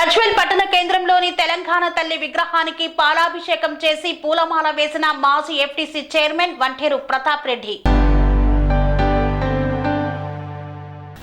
గజ్వేల్ పట్టణ కేంద్రంలోని తెలంగాణ తల్లి విగ్రహానికి పాలాభిషేకం చేసి పూలమాల వేసిన మాజీ ఎఫ్టీసీ చైర్మన్ వంటేరు ప్రతాప్ రెడ్డి.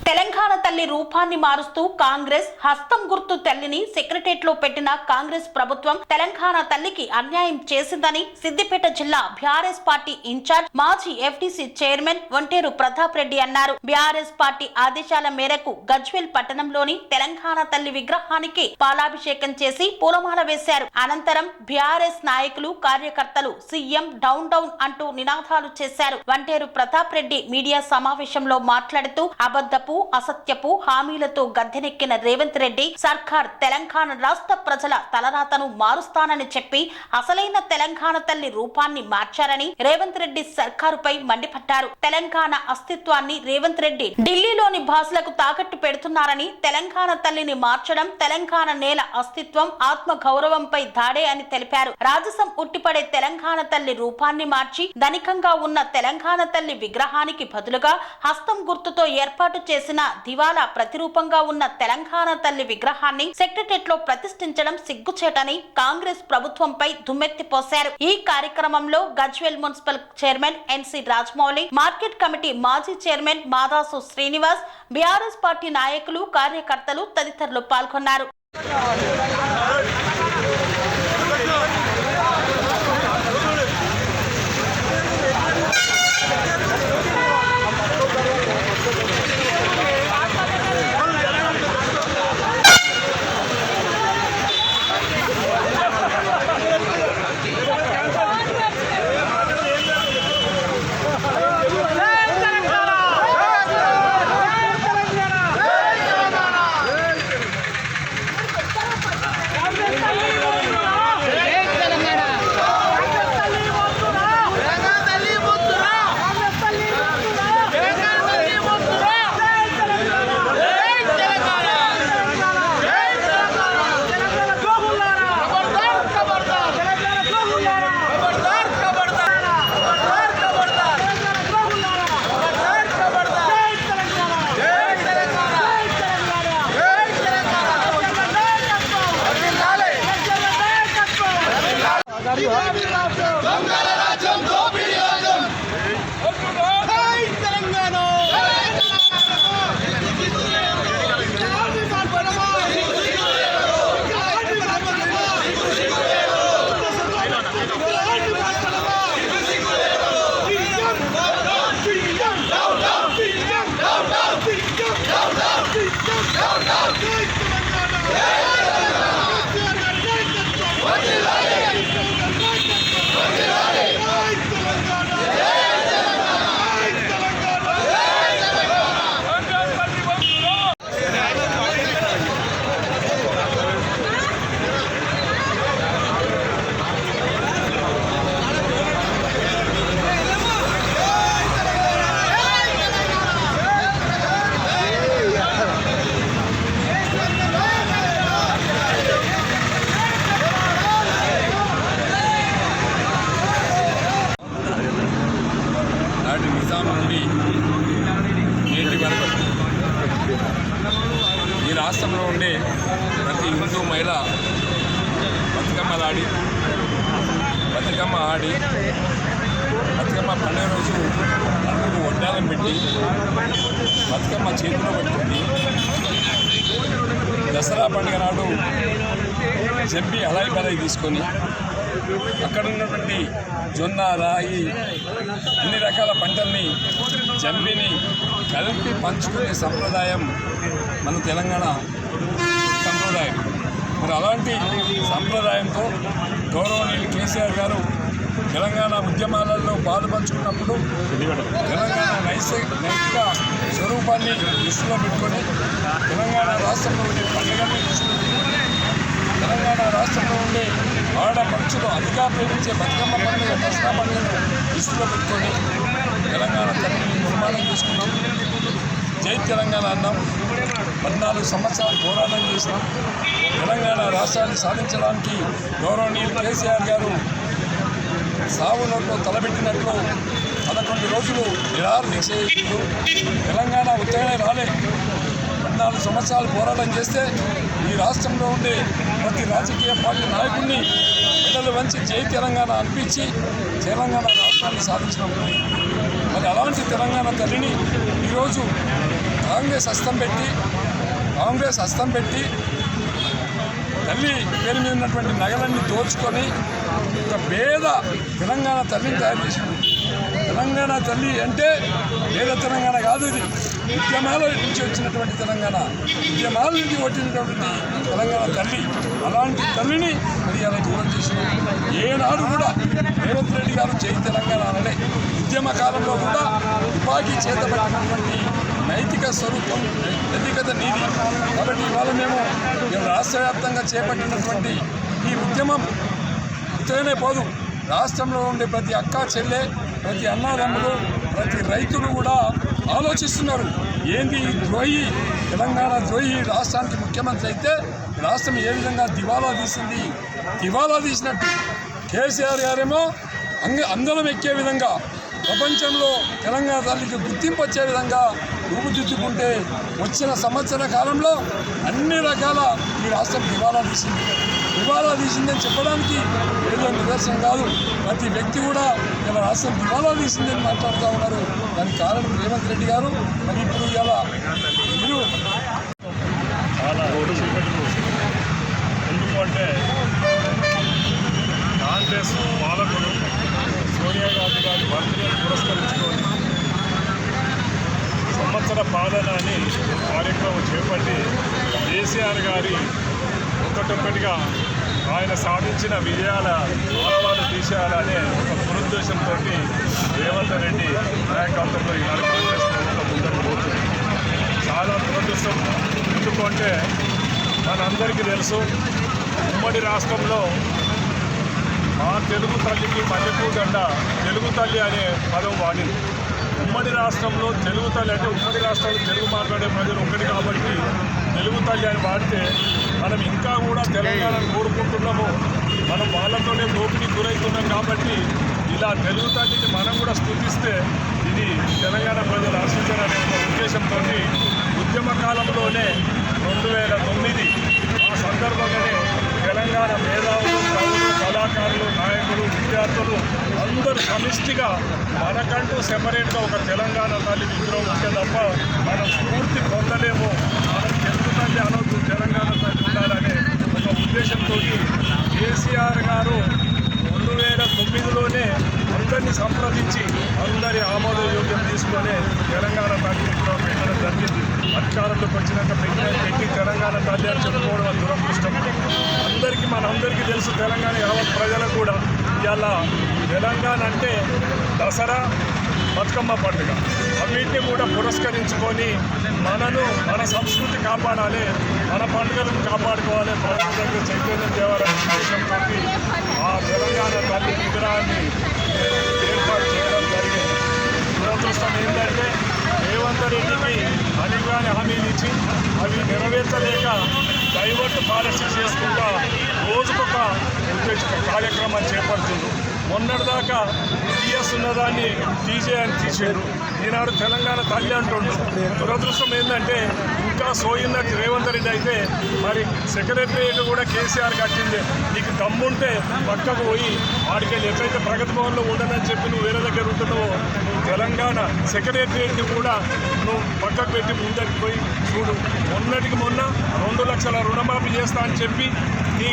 తెలంగాణ తల్లి రూపాన్ని మారుస్తూ కాంగ్రెస్ హస్తం గుర్తు తల్లిని సెక్రటరియట్ లో పెట్టిన కాంగ్రెస్ ప్రభుత్వం తెలంగాణ తల్లికి అన్యాయం చేసిందని సిద్దిపేట జిల్లా బీఆర్ఎస్ పార్టీ ఇన్ఛార్జ్ మాజీ ఎఫ్టీసీ చైర్మన్ వంటేరు ప్రతాప్ రెడ్డి అన్నారు. బీఆర్ఎస్ పార్టీ ఆదేశాల మేరకు గజ్వేల్ పట్టణంలోని తెలంగాణ తల్లి విగ్రహానికి పాలాభిషేకం చేసి పూలమాల వేశారు. అనంతరం బీఆర్ఎస్ నాయకులు కార్యకర్తలు సీఎం డౌన్ డౌన్ అంటూ నినాదాలు చేశారు. వంటేరు ప్రతాప్ రెడ్డి మీడియా సమావేశంలో మాట్లాడుతూ అబద్ధపు అసత్యపు హామీలతో గద్దెనెక్కిన రేవంత్ రెడ్డి సర్కార్ తెలంగాణ రాష్ట్ర ప్రజల తలరాతను మారుస్తానని చెప్పి అసలైన తెలంగాణ తల్లి రూపాన్ని మార్చారని రేవంత్ రెడ్డి సర్కారుపై మండిపడ్డారు. తెలంగాణ అస్తిత్వాన్ని రేవంత్ రెడ్డి ఢిల్లీలోని భాషలకు తాకట్టు పెడుతున్నారని, తెలంగాణ తల్లిని మార్చడం తెలంగాణ నేల అస్తిత్వం ఆత్మ గౌరవంపై దాడే అని తెలిపారు. రాజసం ఉట్టిపడే తెలంగాణ తల్లి రూపాన్ని మార్చి ధనికంగా ఉన్న తెలంగాణ తల్లి విగ్రహానికి బదులుగా హస్తం గుర్తుతో ఏర్పాటు చేసిన దివాలా ప్రతిరూపంగా ఉన్న తెలంగాణ తల్లి విగ్రహాన్ని సెక్రటరియట్ లో ప్రతిష్ఠించడం సిగ్గుచేటని కాంగ్రెస్ ప్రభుత్వంపై దుమ్మెత్తిపోశారు. ఈ కార్యక్రమంలో గజ్వేల్ మున్సిపల్ చైర్మన్ ఎన్సి రాజమౌళి, మార్కెట్ కమిటీ మాజీ chairman Madasu Srinivas, BRS party నాయకులు కార్యకర్తలు తదితరులు పాల్గొన్నారు. ఈ రాష్ట్రంలో ఉండే ప్రతి హిందూ మహిళ బతుకమ్మ ఆడి బతుకమ్మ పండుగ రోజు అందరూ వడ్డానం పెట్టి బతుకమ్మ చేతిలో పెట్టుకుని దసరా పండుగ నాడు జంపి అలాయి బలాయి తీసుకొని అక్కడ ఉన్నటువంటి జొన్న, రాయి, అన్ని రకాల పంటల్ని జంపిని కలిపి పంచుకునే సంప్రదాయం మన తెలంగాణ సంప్రదాయం. మరి అలాంటి సంప్రదాయంతో గౌరవనీయులు కేసీఆర్ గారు తెలంగాణ ఉద్యమాలలో పాలుపంచుకున్నప్పుడు తెలంగాణ నైతిక స్వరూపాన్ని దృష్టిలో పెట్టుకొని తెలంగాణ రాష్ట్రంలో ఉండే పండుగల్ని దృష్టిలో పెట్టుకొని తెలంగాణ రాష్ట్రంలో ఉండే ఆడపడుచులు అతిగా ప్రేమించే బతుకమ్మ పండుగ, దసరా పండుగను దృష్టిలో పెట్టుకొని తెలంగాణ తల్లిని నిర్మాణం చేసుకున్నాం. జై తెలంగాణ అన్నాం. 14 సంవత్సరాలు పోరాటం చేసినాం. తెలంగాణ రాష్ట్రాన్ని సాధించడానికి గౌరవనీయులు కేసీఆర్ గారు సావు నోట్లో తలబెట్టినట్లు 11 రోజులు నిరాహార దీక్ష చేసిండు. తెలంగాణ ఉత్తగానే రాలే. 14 సంవత్సరాలు పోరాటం చేస్తే ఈ రాష్ట్రంలో ఉండే ప్రతి రాజకీయ పార్టీ నాయకుడిని మెడలు వంచి జై తెలంగాణ అనిపించి తెలంగాణ రాష్ట్రాన్ని సాధించడం. మరి అలాంటి తెలంగాణ తల్లిని ఈరోజు కాంగ్రెస్ హస్తం పెట్టి తల్లి పేరు మీద ఉన్నటువంటి నగలన్నీ దోచుకొని ఒక పేద తెలంగాణ తల్లిని తయారు చేసింది. తెలంగాణ తల్లి అంటే పేద తెలంగాణ కాదు, ఇది ఉద్యమాల నుంచి వచ్చినటువంటి తెలంగాణ, ఉద్యమాల నుంచి వచ్చినటువంటి తెలంగాణ తల్లి. అలాంటి తల్లిని మరి అలా దూరం చేసిన ఏనాడు కూడా రేవంత్ రెడ్డి గారు జై తెలంగాణ అనలే. ఉద్యమ కాలంలో కూడా తుపాకీ చేతబట్టినటువంటి నైతిక స్వరూపం, నైతికత నీది. కాబట్టి ఇవాళ మేము రాష్ట్ర వ్యాప్తంగా చేపట్టినటువంటి ఈ ఉద్యమం ఉత్తగానే పోదు. రాష్ట్రంలో ఉండే ప్రతి అక్క చెల్లె, ప్రతి అన్నదమ్ములు, ప్రతి రైతులు కూడా ఆలోచిస్తున్నారు. ఏంది ఈ ద్రోహి, తెలంగాణ ద్రోహి రాష్ట్రానికి ముఖ్యమంత్రి అయితే రాష్ట్రం ఏ విధంగా దివాలా తీసింది. దివాలా తీసినట్టు కేసీఆర్ గారేమో అందరం ఎక్కే విధంగా, ప్రపంచంలో తెలంగాణ తల్లికి గుర్తింపు వచ్చే విధంగా రూపుదిద్దుకుంటే వచ్చిన సంవత్సర కాలంలో అన్ని రకాల ఈ రాష్ట్రం దివాలా తీసిందని చెప్పడానికి ఏదో నిదర్శనం కాదు. ప్రతి వ్యక్తి కూడా ఇలా రాష్ట్రం దివాలా తీసిందని మాట్లాడుతూ ఉన్నారు. దానికి కారణం రేవంత్ రెడ్డి గారు. మరి ఇప్పుడు ఇలా మీరు చాలా ఎందుకంటే కాంగ్రెస్ పాలకులు సోనియా గాంధీ గారి బర్త్డేను పురస్కరించుకొని సంవత్సర పాలన అని కార్యక్రమం చేపట్టి కేసీఆర్ గారి ఒక్కటొక్కటిగా ఆయన సాధించిన విజయాల ఆనవాలు తీసేయాలనే ఒక దురుద్దేశంతో రేవంత్ రెడ్డి నాయకత్వంలో ఈనాడు కాంగ్రెస్ ప్రభుత్వం ముందుకు పోతుంది. చాలా దురదృష్టం. ఎందుకంటే మనందరికీ తెలుసు, ఉమ్మడి రాష్ట్రంలో మా తెలుగు తల్లికి మల్లెపూదండ తెలుగు తల్లి అనే పదం వాడింది. ఉమ్మడి రాష్ట్రంలో తెలుగు తల్లి అంటే ఉమ్మడి రాష్ట్రంలో తెలుగు మాట్లాడే ప్రజలు ఒకటి కాబట్టి తెలుగు తల్లి అని వాడితే మనం ఇంకా కూడా తెలంగాణను కోరుకుంటున్నాము. మనం వాళ్ళతోనే దోపిడీ గురవుతున్నాం కాబట్టి ఇలా తెలుగు తల్లిని మనం కూడా స్తుతిస్తే ఇది తెలంగాణ ప్రజలు ఆశించారనే ఒక ఉద్దేశంతో ఉద్యమ కాలంలోనే 2009 ఆ సందర్భంగానే తెలంగాణ మేధావులు, కళాకారులు, నాయకులు, విద్యార్థులు అందరూ సమిష్టిగా మనకంటూ సెపరేట్గా ఒక తెలంగాణ తల్లి విగ్రహం ఉంటే తప్ప మనం స్ఫూర్తి పొందలేము, మనం తెలుగు తల్లి అనొద్దు, తెలంగాణ తల్లి ఉండాలనే ఒక ఉద్దేశంతో కేసీఆర్ గారు 2009లోనే అందరినీ సంప్రదించి అందరి ఆమోదయోగ్యం తీసుకొని తెలంగాణ తల్లి విగ్రహం పెట్టడం జరిగింది. అధికారంలోకి వచ్చినాక పెట్టి తెలంగాణ తల్లి అని చెప్పుకోవడం దురదృష్టం. మనందరికీ తెలుసు, తెలంగాణ యావత్ ప్రజలకు కూడా ఇవాళ తెలంగాణ అంటే దసరా, బతుకమ్మ పండుగ, అన్నింటినీ కూడా పురస్కరించుకొని మన సంస్కృతి కాపాడాలి, మన పండుగలను కాపాడుకోవాలి, ప్రజల దగ్గర చైతన్యం తేవాలనే ఉద్దేశంతో ఆ తెలంగాణ తల్లి విగ్రహాన్ని ఏర్పాటు చేయడం జరిగింది. దురదృష్టం ఏంటంటే రేవంత్ రెడ్డికి అనివార్య హామీలు ఇచ్చి అవి నెరవేర్చలేక డైవర్ట్ పాలసీ చేసుకుంటా రోజుకొక ఉద్దేశిక కార్యక్రమం చేపడుతుండ్రు. మొన్నటిదాకా టీఎస్ ఉన్నదాన్ని టీజే అని తీసేరు, ఈనాడు తెలంగాణ తల్లి అంటుండ్రు. దురదృష్టం ఏంటంటే ఇంకా సోయిందటి రేవంత్ రెడ్డి అయితే మరి సెక్రటరియట్ కూడా కేసీఆర్ కట్టింది. నీకు దమ్ముంటే పక్కకు పోయి వాడికి ఎట్లయితే ప్రగతి భవన్లో ఉండనని చెప్పి నువ్వు వేరే దగ్గర ఉంటున్నావో తెలంగాణ సెక్రటరియట్ని కూడా నువ్వు పక్కకు పెట్టి ముందరికి పోయి చూడు. మొన్నటికి మొన్న 2 లక్షల రుణమాఫీ చేస్తా అని చెప్పి నీ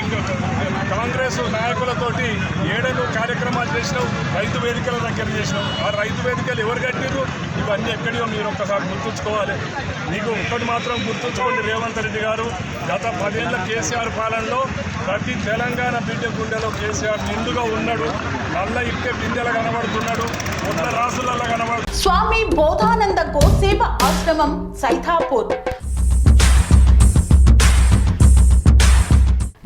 కాంగ్రెస్ నాయకులతోటి ఏడను కార్యక్రమాలు చేసినావు, రైతు వేదికల దగ్గర చేసినావు. ఆ రైతు వేదికలు ఎవరు కట్టిరు? ఇవన్నీ ఎక్కడియో మీరు ఒక్కసారి గుర్తుంచుకోవాలి. మీకు ఒక్కటి మాత్రం గుర్తుంచుకోండి, రేవంత్ రెడ్డి గారు గత 10 ఏళ్ల కేసీఆర్ పాలనలో ప్రతి తెలంగాణ బిడ్డ గుండెలో కేసీఆర్ నిండుగా ఉన్నాడు. నల్ల ఇట్టే బిందెల కనబడుతున్నాడు, ఉన్న రాసులలో కనబడుతున్నాడు. స్వామి బోధానంద గోసేవ ఆశ్రమం, సైథాపూర్.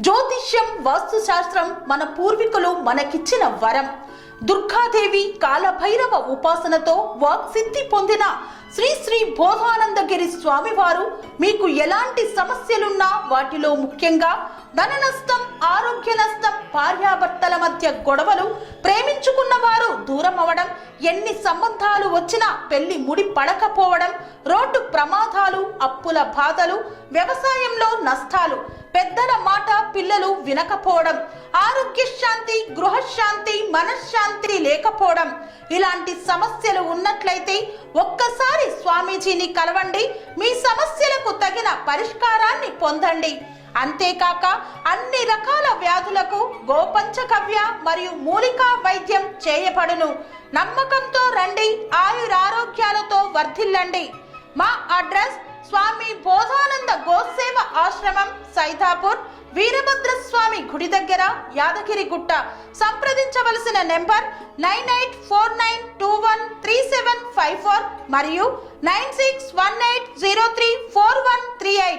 జ్యోతిష్యం, వాస్తుశాస్త్రం మన పూర్వీకులు మనకిచ్చిన వరం. దుర్గాదేవి, కాలభైరవ ఉపాసనతో వాక్సిద్ధి పొందిన శ్రీ శ్రీ బోధానందగిరి స్వామివారు మీకు ఎలాంటి సమస్యలున్నా వాటిలో ముఖ్యంగా ధన నష్టం, ఆరోగ్య నష్టం, భార్యాభర్తల మధ్య గొడవలు, ప్రేమించుకున్న వారు దూరం అవడం, ఎన్ని సంబంధాలు వచ్చినా పెళ్లి ముడి పడకపోవడం, రోడ్డు ప్రమాదాలు, అప్పుల బాధలు, వ్యవసాయంలో నష్టాలు, పెద్దల మాట పిల్లలు వినకపోవడం, ఆరోగ్య శాంతి, గృహశాంతి, మనశ్శాంతి లేకపోవడం, ఇలాంటి సమస్యలు ఉన్నట్లయితే ఒక్కసారి స్వామీజీని కలవండి. మీ సమస్యలకు తగిన పరిష్కారాన్ని పొందండి. అంతేకాక అన్ని రకాల వ్యాధులకు గోపంచకవ్య మరియు మూలికా వైద్యం చేయబడును. నమ్మకంతో రండి, ఆయురారోగ్యాలతో వర్ధిల్లండి. మా అడ్రస్ స్వామి బోధానంద గోసేవ ఆశ్రమం, సైదాపూర్, వీరభద్రస్వామి గుడి దగ్గర, యాదగిరిగుట్ట. సంప్రదించవలసిన నెంబర్ 9849213754 మరియు 9618034138.